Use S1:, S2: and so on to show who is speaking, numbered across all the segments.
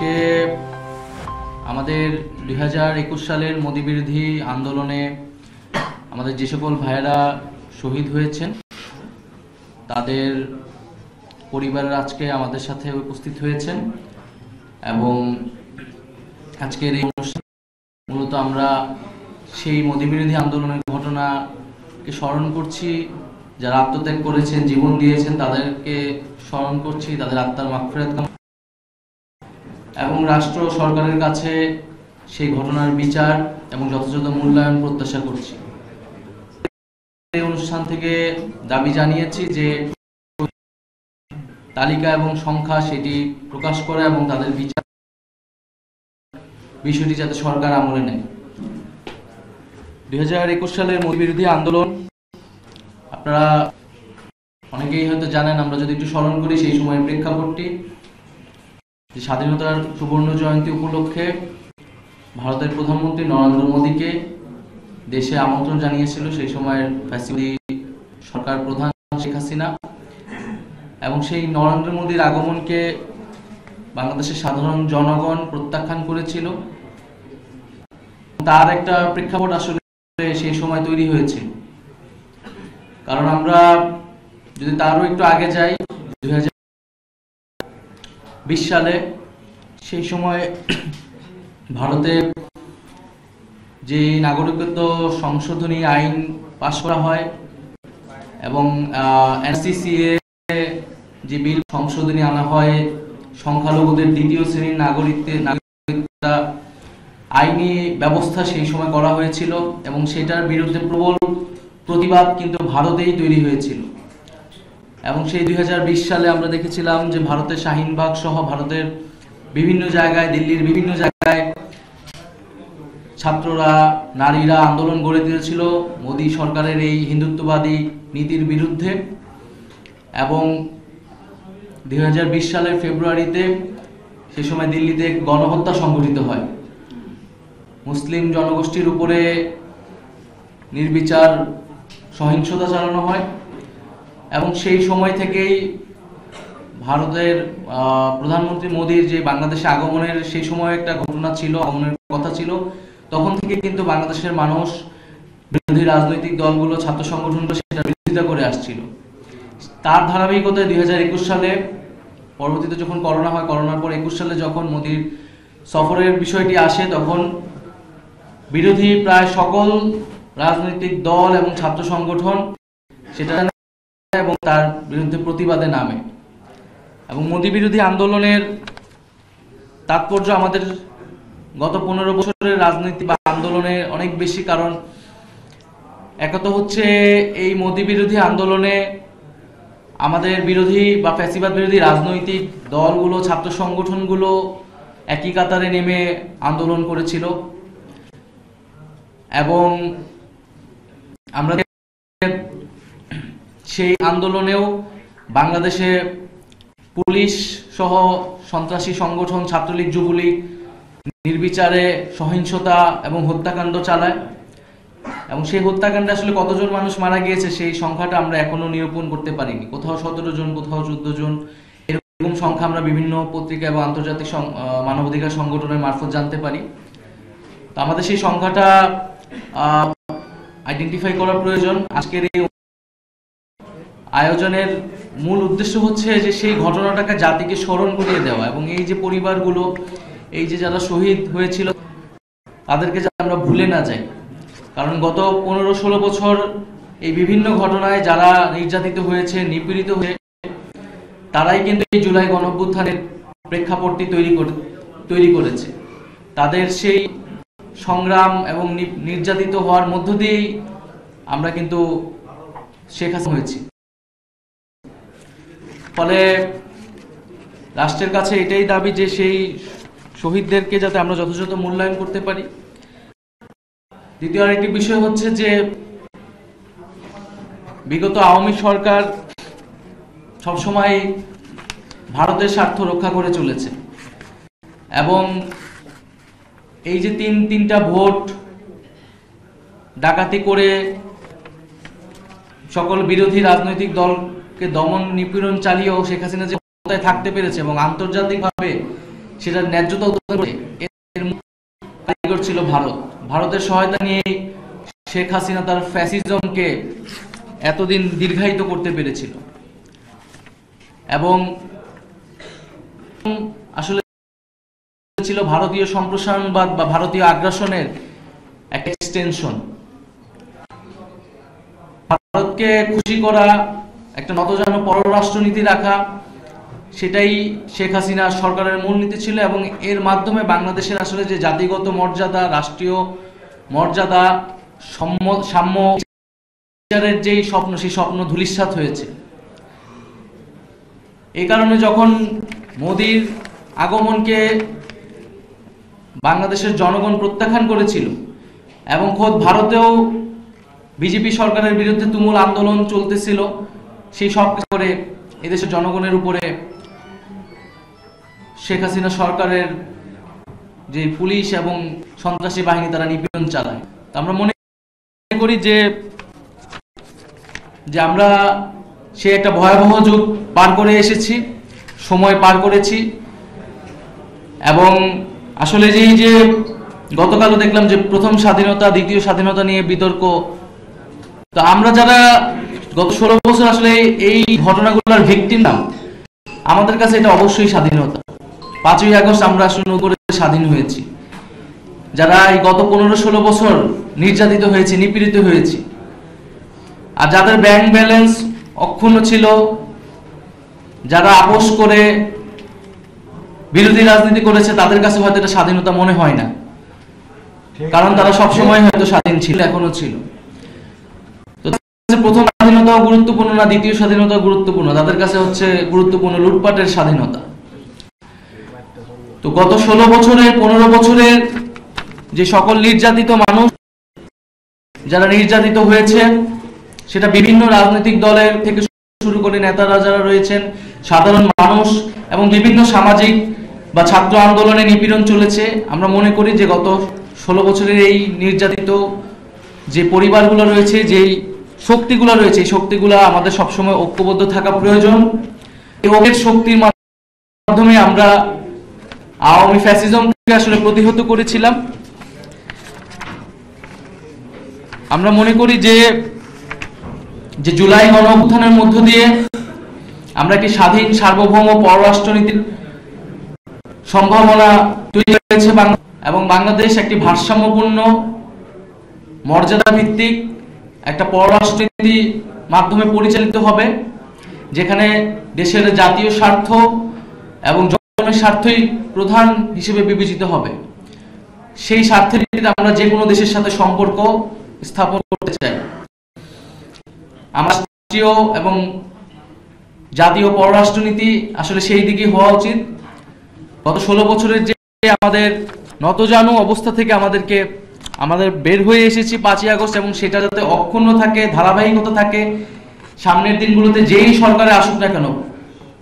S1: আজকে আমাদের 2021 সালের মোদি বিরোধী আন্দোলনে আমাদের যে সকল ভাইয়েরা শহীদ হয়েছেন তাদের পরিবারের আজকে আমাদের সাথে উপস্থিত হয়েছেন এবং আজকের এই অনুষ্ঠান মূলত আমরা সেই মোদি বিরোধী আন্দোলনের ঘটনাকে স্মরণ করছি। যারা আত্মত্যাগ করেছেন, জীবন দিয়েছেন, তাদেরকে স্মরণ করছি, তাদের আত্মার মাগফিরাত কামনা এবং রাষ্ট্র সরকারের কাছে সেই ঘটনার বিচার এবং যথাযথ মূল্যায়ন প্রত্যাশা করছি। এই অনুষ্ঠান থেকে দাবি জানিয়েছি যে তালিকা এবং সংখ্যা সেটি প্রকাশ করা এবং তাদের বিচার বিষয়টি যাতে সরকার আমলে নেয়। 2021 সালের মোদি বিরোধী আন্দোলন আপনারা অনেকেই হয়তো জানেন। আমরা যদি একটু স্মরণ করি সেই সময়ের প্রেক্ষাপটটি, যে স্বাধীনতার সুবর্ণ জয়ন্তী উপলক্ষে ভারতের প্রধানমন্ত্রী নরেন্দ্র মোদীকে দেশে আমন্ত্রণ জানিয়েছিল সেই সময়ের ফ্যাসিবাদী সরকার প্রধান শেখ হাসিনা, এবং সেই নরেন্দ্র মোদীর আগমনকে বাংলাদেশের সাধারণ জনগণ প্রত্যাখ্যান করেছিল। তার একটা প্রেক্ষাপট আসলে সেই সময় তৈরি হয়েছে, কারণ আমরা যদি তারও একটু আগে যাই 2020 সালে সেই সময় ভারতে যে নাগরিকত্ব সংশোধনী আইন পাশ করা হয় এবং এনসিসিএ যে বিল সংশোধনী আনা হয়, সংখ্যালঘুদের দ্বিতীয় শ্রেণীর নাগরিকতা আইনি ব্যবস্থা সেই সময় করা হয়েছিল এবং সেটার বিরুদ্ধে প্রবল প্রতিবাদ কিন্তু ভারতেই তৈরি হয়েছিল। এবং সেই 2020 সালে আমরা দেখেছিলাম যে ভারতের শাহিনবাগ সহ ভারতের বিভিন্ন জায়গায়, দিল্লির বিভিন্ন জায়গায় ছাত্ররা, নারীরা আন্দোলন গড়ে তুলেছিল মোদী সরকারের এই হিন্দুত্ববাদী নীতির বিরুদ্ধে। এবং 2020 সালের ফেব্রুয়ারিতে সে সময় দিল্লিতে গণহত্যা সংঘটিত হয়। মুসলিম জনগোষ্ঠীর উপরে নির্বিচার সহিংসতা চালানো হয় এবং সেই সময় থেকেই ভারতের প্রধানমন্ত্রী মোদীর যে বাংলাদেশে আগমনের সেই সময় একটা ঘটনা ছিল, আগমনের কথা ছিল, তখন থেকে কিন্তু বাংলাদেশের মানুষ বিরোধী রাজনৈতিক দলগুলো, ছাত্র সংগঠনগুলো সেটা বিরোধিতা করে আসছিল। তার ধারাবাহিকতায় 2021 সালে পরবর্তীতে যখন করোনা হয়, করোনার পর 21 সালে যখন মোদীর সফরের বিষয়টি আসে, তখন বিরোধী প্রায় সকল রাজনৈতিক দল এবং ছাত্র সংগঠন সেটা এবং তার বিরুদ্ধে প্রতিবাদে নামে। এবং মোদী বিরোধী আন্দোলনের তাৎপর্য আমাদের গত 15 বছরের রাজনীতি বা আন্দোলনে অনেক বেশি, কারণ একত হচ্ছে এই মোদী বিরোধী আন্দোলনে আমাদের বিরোধী বা ফ্যাসিবাদ বিরোধী রাজনৈতিক দলগুলো, ছাত্র সংগঠনগুলো একই কাতারে নেমে আন্দোলন করেছিল এবং আমরা সেই আন্দোলনেও বাংলাদেশে পুলিশ সহ সন্ত্রাসী সংগঠন ছাত্রলীগ, যুবলীগ নির্বিচারে সহিংসতা এবং হত্যাকাণ্ড চালায় এবং সেই হত্যাকাণ্ডে আসলে কতজন মানুষ মারা গিয়েছে সেই সংখ্যাটা আমরা এখনো নিরূপণ করতে পারিনি। কোথাও 17 জন, কোথাও 14 জন, এরকম সংখ্যা আমরা বিভিন্ন পত্রিকা এবং আন্তর্জাতিক মানবাধিকার সংগঠনের মারফত জানতে পারি। তো আমাদের সেই সংখ্যাটা আইডেন্টিফাই করা প্রয়োজন। আজকের এই আয়োজনের মূল উদ্দেশ্য হচ্ছে যে সেই ঘটনাটাকে জাতিকে স্মরণ করিয়ে দেওয়া এবং এই যে পরিবারগুলো, এই যে যারা শহীদ হয়েছিল তাদেরকে যাতে আমরা ভুলে না যাই। কারণ গত 15-16 বছর এই বিভিন্ন ঘটনায় যারা নির্যাতিত হয়েছে, নিপীড়িত হয়ে, তারাই কিন্তু এই জুলাই গণঅভ্যুত্থানের প্রেক্ষাপটটি তৈরি করেছে। তাদের সেই সংগ্রাম এবং নির্যাতিত হওয়ার মধ্য দিয়েই আমরা কিন্তু শেখ হাসিনা হয়েছি। ফলে রাষ্ট্রের কাছে এটাই দাবি যে সেই শহীদদেরকে যাতে আমরা যথাযথ মূল্যায়ন করতে পারি। দ্বিতীয় আরেকটি বিষয় হচ্ছে যে বিগত আওয়ামী সরকার সবসময় ভারতের স্বার্থ রক্ষা করে চলেছে এবং এই যে তিনটা ভোট ডাকাতি করে সকল বিরোধী রাজনৈতিক দলকে দমন নিপীড়ন চালিয়েও শেখ হাসিনা যে ক্ষমতায় থাকতে পেরেছে এবং আন্তর্জাতিকভাবে সেটা ন্যায্যতা উত্তোলন করে এর কারিগর ছিল ভারত। ভারতের সহায়তা নিয়ে শেখ হাসিনা তার ফ্যাসিজমকে এতদিন দীর্ঘায়িত করতে পেরেছিল এবং আসলে ছিল ভারতীয় সম্প্রসারণবাদ বা ভারতীয় আগ্রাসনের একটা এক্সটেনশন। ভারতকে খুশি করা, একটা নতজানু পররাষ্ট্রনীতি রাখা, সেটাই শেখ হাসিনা সরকারের মূলনীতি ছিল এবং এর মাধ্যমে বাংলাদেশের আসলে যে জাতিগত মর্যাদা, রাষ্ট্রীয় মর্যাদা, সাম্য বিচারের যেই স্বপ্ন, সেই স্বপ্ন ধূলিসাৎ হয়েছে। এই কারণে যখন মোদির আগমনকে বাংলাদেশের জনগণ প্রত্যাখ্যান করেছিল এবং খোদ ভারতেও বিজেপি সরকারের বিরুদ্ধে তুমুল আন্দোলন চলতেছিল, সেই সব কিছু করে এদেশের জনগণের উপরে শেখ হাসিনা সরকারের যে পুলিশ এবং সন্ত্রাসী বাহিনী তারা নিপীড়ন চালায়। আমরা মনে করি যে আমরা সে একটা ভয়াবহ যুগ পার করে এসেছি, সময় পার করেছি এবং আসলে যে গতকালও দেখলাম যে প্রথম স্বাধীনতা দ্বিতীয় স্বাধীনতা নিয়ে বিতর্ক। তো আমরা যারা গত 16 বছর আসলে এই ঘটনাগুলোর ভিকটিম নাম, আমাদের কাছে এটা অবশ্যই স্বাধীনতা। 5ই আগস্ট আমরা আসলে করে স্বাধীন হয়েছি। যারা এই গত 15-16 বছর নির্যাতিত হয়েছে, নিপীড়িত হয়েছে, আর যাদের ব্যাংক ব্যালেন্স অক্ষুণ্ণ ছিল, যারা আপোষ করে বিরোধী রাজনীতি করেছে, তাদের কাছে হয়তো এটা স্বাধীনতা মনে হয় না, কারণ তারা সবসময় হয়তো স্বাধীন ছিল, এখনো ছিল। তো প্রথম স্বাধীনতাও গুরুত্বপূর্ণ না, দ্বিতীয় স্বাধীনতা গুরুত্বপূর্ণ, তাদের কাছে হচ্ছে গুরুত্বপূর্ণ লুটপাটের স্বাধীনতা। তো গত 16 বছরের 15 বছরের যে সকল নির্যাতিত মানুষ যারা নির্যাতিত হয়েছে, সেটা বিভিন্ন রাজনৈতিক দলের থেকে শুরু করে নেতারা যারা রয়েছেন, সাধারণ মানুষ এবং বিভিন্ন সামাজিক বা ছাত্র আন্দোলনে নিপীড়ন চলেছে। আমরা মনে করি যে গত 16 বছরের এই নির্যাতিত যে পরিবারগুলো রয়েছে, যেই শক্তিগুলো রয়েছে, এই শক্তিগুলো আমাদের সবসময় ঐক্যবদ্ধ থাকা প্রয়োজন। এই ঐক্যের শক্তির মাধ্যমে আমরা আওয়ামী ফ্যাসিজমকে আসলে প্রতিহত করেছিলাম। আমরা মনে করি যে জুলাই গণঅভ্যুত্থানের মধ্য দিয়ে আমরা একটি স্বাধীন সার্বভৌম পররাষ্ট্রনীতির সম্ভাবনা তৈরি হয়েছে এবং বাংলাদেশ একটি ভারসাম্যপূর্ণ মর্যাদা ভিত্তিক একটা পররাষ্ট্রনীতি মাধ্যমে পরিচালিত হবে, যেখানে দেশের জাতীয় স্বার্থ এবং জনগণের স্বার্থই প্রধান হিসেবে বিবেচিত হবে। সেই স্বার্থের ভিত্তিতে আমরা যে কোনো দেশের সাথে সম্পর্ক স্থাপন করতে চাই। আমরা রাষ্ট্রীয় এবং জাতীয় পররাষ্ট্রনীতি আসলে সেই দিকে হওয়া উচিত। গত 16 বছরের যে আমাদের নতজানু অবস্থা থেকে আমাদের বের হয়ে এসেছি 5ই আগস্ট, এবং সেটা যাতে অক্ষুণ্ণ থাকে, ধারাবাহিকতা থাকে। সামনের দিনগুলোতে যেই সরকারে আসুক না কেন,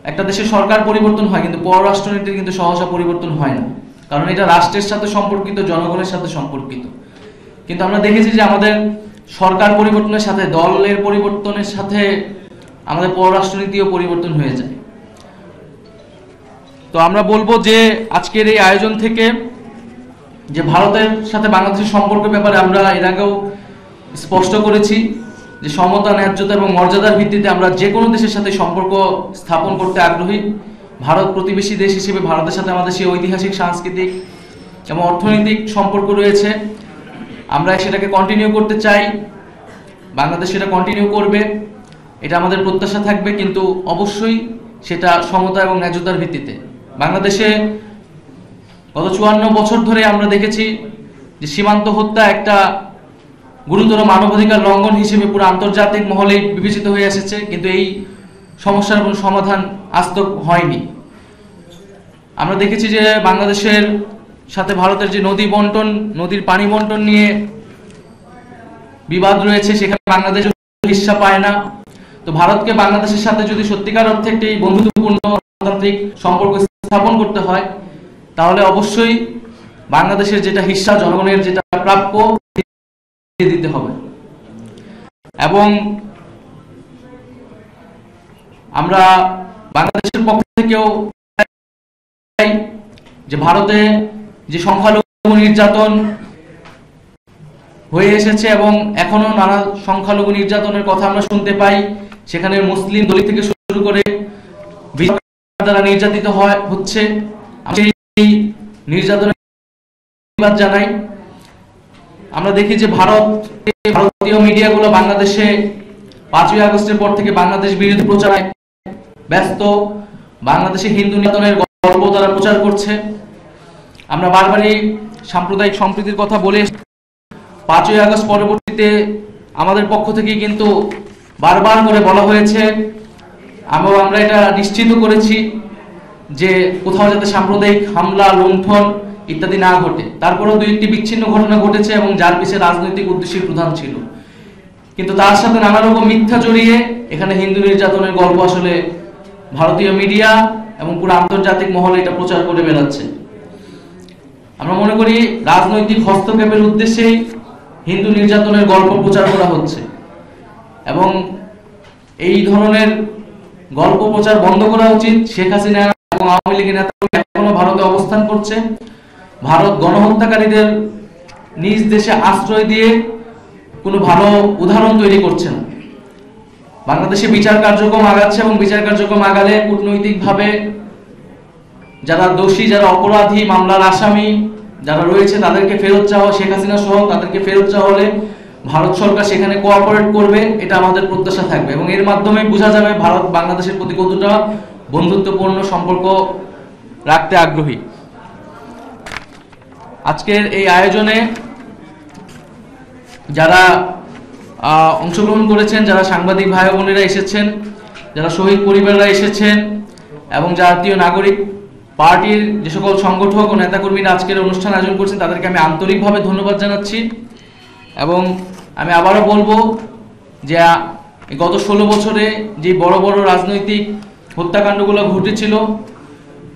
S1: একটা দেশের সরকার পরিবর্তন হয় কিন্তু পররাষ্ট্রনীতির কিন্তু সহসা পরিবর্তন হয় না, কারণ এটা রাষ্ট্রের সাথে সম্পর্কিত, জনগণের সাথে সম্পর্কিত। কিন্তু আমরা দেখেছি যে আমাদের সরকার পরিবর্তনের সাথে, দলের পরিবর্তনের সাথে আমাদের পররাষ্ট্রনীতিও পরিবর্তন হয়ে যায়। তো আমরা বলবো যে আজকের এই আয়োজন থেকে যে ভারতের সাথে বাংলাদেশের সম্পর্কের ব্যাপারে আমরা এর আগেও স্পষ্ট করেছি যে সমতা, ন্যায্যতা এবং মর্যাদার ভিত্তিতে আমরা যে কোনো দেশের সাথে সম্পর্ক স্থাপন করতে আগ্রহী। ভারত প্রতিবেশী দেশ হিসেবে ভারতের সাথে আমাদের সেই ঐতিহাসিক, সাংস্কৃতিক এবং অর্থনৈতিক সম্পর্ক রয়েছে। আমরা সেটাকে কন্টিনিউ করতে চাই, বাংলাদেশ সেটা কন্টিনিউ করবে, এটা আমাদের প্রত্যাশা থাকবে, কিন্তু অবশ্যই সেটা সমতা এবং ন্যায্যতার ভিত্তিতে। বাংলাদেশে গত 54 বছর ধরে আমরা দেখেছি যে সীমান্ত হত্যা একটা গুরুতর মানবাধিকার লঙ্ঘন হিসেবে পুরো আন্তর্জাতিক মহলে বিবেচিত হয়ে এসেছে, কিন্তু এই সমস্যার কোনো সমাধান আজ তক হয়নি। আমরা দেখেছি যে বাংলাদেশের সাথে ভারতের যে নদী বন্টন, নদীর পানি বন্টন নিয়ে বিবাদ রয়েছে, সেখানে বাংলাদেশ হিস্সা পায় না। তো ভারতকে বাংলাদেশের সাথে যদি সত্যিকার অর্থে একটি বন্ধুত্বপূর্ণ গণতান্ত্রিক সম্পর্ক স্থাপন করতে হয়, তাহলে অবশ্যই বাংলাদেশের যেটা হিস্সা, জনগণের যেটা প্রাপ্য দিতে হবে। এবং আমরা বাংলাদেশের পক্ষ থেকেও যে ভারতে যে সংখ্যালঘু নির্যাতন হয়ে এসেছে এবং এখনো নানা সংখ্যালঘু নির্যাতনের কথা আমরা শুনতে পাই, সেখানে মুসলিম দলিত থেকে শুরু করে দ্বারা নির্যাতিত হচ্ছে, সেই নির্যাতনের প্রতিবাদ জানাই। আমরা দেখি যে ভারতীয় মিডিয়াগুলো বাংলাদেশে 5ই আগস্টের পর থেকে বাংলাদেশ বিরোধী প্রচারে ব্যস্ত, বাংলাদেশে হিন্দু নির্যাতনের গল্প তারা প্রচার করছে। আমরা বারবারই সাম্প্রদায়িক সম্প্রীতির কথা বলে 5ই আগস্ট পরবর্তীতে আমাদের পক্ষ থেকে কিন্তু বারবার করে বলা হয়েছে, আমরা এটা নিশ্চিত করেছি যে কোথাও যাতে সাম্প্রদায়িক হামলা, লুণ্ঠন ইত্যাদি না ঘটে। তারপরেও 2-1টি বিচ্ছিন্ন ঘটনা ঘটেছে এবং যার পিছনে রাজনৈতিক উদ্দেশ্যই প্রধান ছিল, কিন্তু তার সাথে নানা রকম মিথ্যা জড়িয়ে এখানে হিন্দু নির্যাতনের গল্প আসলে ভারতীয় মিডিয়া এবং পুরো আন্তর্জাতিক মহলে এটা প্রচার করে বেড়াচ্ছে। আমরা মনে করি রাজনৈতিক হস্তক্ষেপের উদ্দেশ্যেই হিন্দু নির্যাতনের গল্প প্রচার করা হচ্ছে এবং এই ধরনের গল্প প্রচার বন্ধ করা উচিত। শেখ হাসিনা এবং আওয়ামী লীগের নেতারা এখনো ভারতে অবস্থান করছে। ভারত গণহত্যাকারীদের নিজ দেশে আশ্রয় দিয়ে কোনো ভালো উদাহরণ তৈরি করছে না। বাংলাদেশে বিচার কার্যক্রম আগাচ্ছে এবং বিচার কার্যক্রম আগালে কূটনৈতিকভাবে যারা দোষী, যারা অপরাধী, মামলার আসামি যারা রয়েছে তাদেরকে ফেরত চাওয়া, শেখ হাসিনা সহ তাদেরকে ফেরত চাওয়া হলে ভারত সরকার সেখানে কোঅপারেট করবে, এটা আমাদের প্রত্যাশা থাকবে এবং এর মাধ্যমে বোঝা যাবে ভারত বাংলাদেশের প্রতি কতটা বন্ধুত্বপূর্ণ সম্পর্ক রাখতে আগ্রহী। আজকের এই আয়োজনে যারা অংশগ্রহণ করেছেন, যারা সাংবাদিক ভাই বোনেরা এসেছেন, যারা শহীদ পরিবাররা এসেছেন এবং জাতীয় নাগরিক পার্টির যে সকল সংগঠক ও নেতাকর্মীরা আজকের অনুষ্ঠান আয়োজন করছেন তাদেরকে আমি আন্তরিকভাবে ধন্যবাদ জানাচ্ছি। এবং আমি আবারও বলবো যে গত 16 বছরে যে বড় বড় রাজনৈতিক হত্যাকাণ্ডগুলো ঘটেছিল,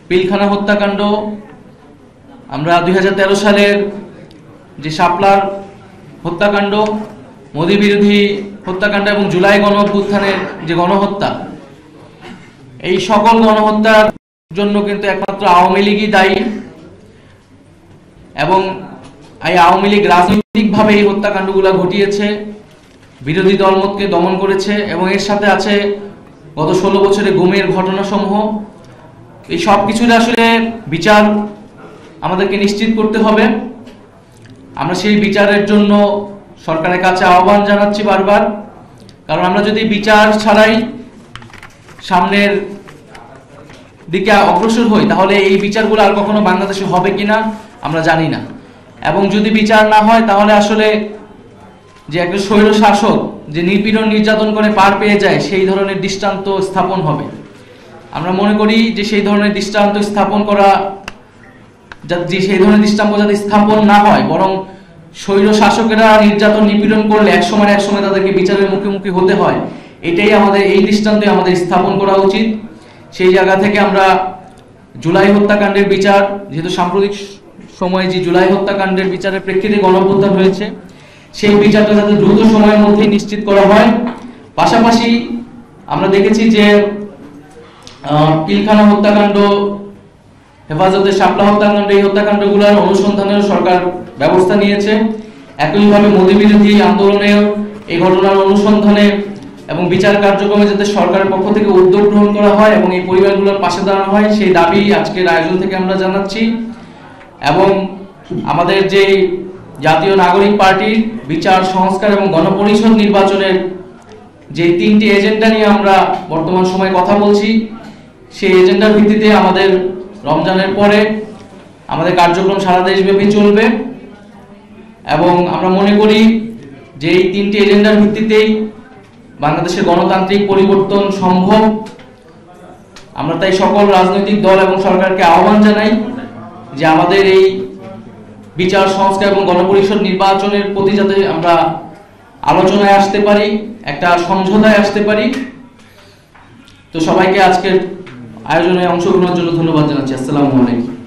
S1: পিলখানা হত্যাকাণ্ড, আমরা 2013 সালের যে শাপলার হত্যাকাণ্ড, মোদী বিরোধী হত্যাকাণ্ড এবং জুলাই গণঅভ্যুত্থানের যে গণহত্যা, এই সকল গণহত্যার জন্য কিন্তু একমাত্র আওয়ামী লীগই দায়ী এবং এই আওয়ামী লীগ রাজনৈতিকভাবে এই হত্যাকাণ্ডগুলো ঘটিয়েছে, বিরোধী দলমতকে দমন করেছে এবং এর সাথে আছে গত 16 বছরে গুমের ঘটনাসমূহ। এই সব কিছুর আসলে বিচার আমাদেরকে নিশ্চিত করতে হবে। আমরা সেই বিচারের জন্য সরকারের কাছে আহ্বান জানাচ্ছি বারবার, কারণ আমরা যদি বিচার ছাড়াই সামনের দিকে অগ্রসর হই তাহলে এই বিচারগুলো আর কখনো বাংলাদেশে হবে কিনা আমরা জানি না। এবং যদি বিচার না হয় তাহলে আসলে যে একটা স্বৈর শাসক যে নিপীড়ন নির্যাতন করে পার পেয়ে যায় সেই ধরনের দৃষ্টান্ত স্থাপন হবে। আমরা মনে করি যে সেই ধরনের দৃষ্টান্ত স্থাপন করা, সেই ধরনের দৃষ্টান্ত যাতে স্থাপন না হয়, বরং স্বৈর শাসকেরা নির্যাতন নিপীড়ন করলে এক সময় তাদেরকে বিচারের মুখোমুখি হতে হয়, এটাই আমাদের, এই দৃষ্টান্তই আমাদের স্থাপন করা উচিত। সেই জায়গা থেকে আমরা জুলাই হত্যাকাণ্ডের বিচার, যেহেতু সাম্প্রতিক সময়ে যে জুলাই হত্যাকাণ্ডের বিচারের প্রেক্ষিতে গণঅভ্যুত্থান হয়েছে, সেই বিচারটা যাতে দ্রুত সময়ের মধ্যেই নিশ্চিত করা হয়। পাশাপাশি আমরা দেখেছি যে পিলখানা হত্যাকাণ্ড, হেফাজতে শাপলা হত্যাকাণ্ড, এই হত্যাকাণ্ডগুলোর অনুসন্ধানের সরকার ব্যবস্থা নিয়েছে। একইভাবে মোদী বিরোধী আন্দোলনেও এই ঘটনার অনুসন্ধানে এবং বিচার কার্যক্রমে যাতে সরকারের পক্ষ থেকে উদ্যোগ গ্রহণ করা হয় এবং এই পরিবারগুলোর পাশে দাঁড়ানো হয়, সেই দাবি আজকের আয়োজন থেকে আমরা জানাচ্ছি। এবং আমাদের যে জাতীয় নাগরিক পার্টির বিচার, সংস্কার এবং গণপরিষদ নির্বাচনের যে 3টি এজেন্ডা নিয়ে আমরা বর্তমান সময়ে কথা বলছি, সেই এজেন্ডার ভিত্তিতে আমাদের রমজানের পরে আমাদের কার্যক্রম সারা দেশব্যাপী চলবে এবং আমরা মনে করি যে এই 3টি এজেন্ডার ভিত্তিতেই বাংলাদেশের গণতান্ত্রিক পরিবর্তন সম্ভব। আমরা তাই সকল রাজনৈতিক দল এবং সরকারকে আহ্বান জানাই যে আমাদের এই বিচার, সংস্কার এবং গণপরিষদ নির্বাচনের প্রতি যাতে আমরা আলোচনায় আসতে পারি, একটা সমঝোতায় আসতে পারি। তো সবাইকে আজকের আয়োজনে অংশগ্রহণের জন্য ধন্যবাদ জানাচ্ছি। আসসালামু আলাইকুম।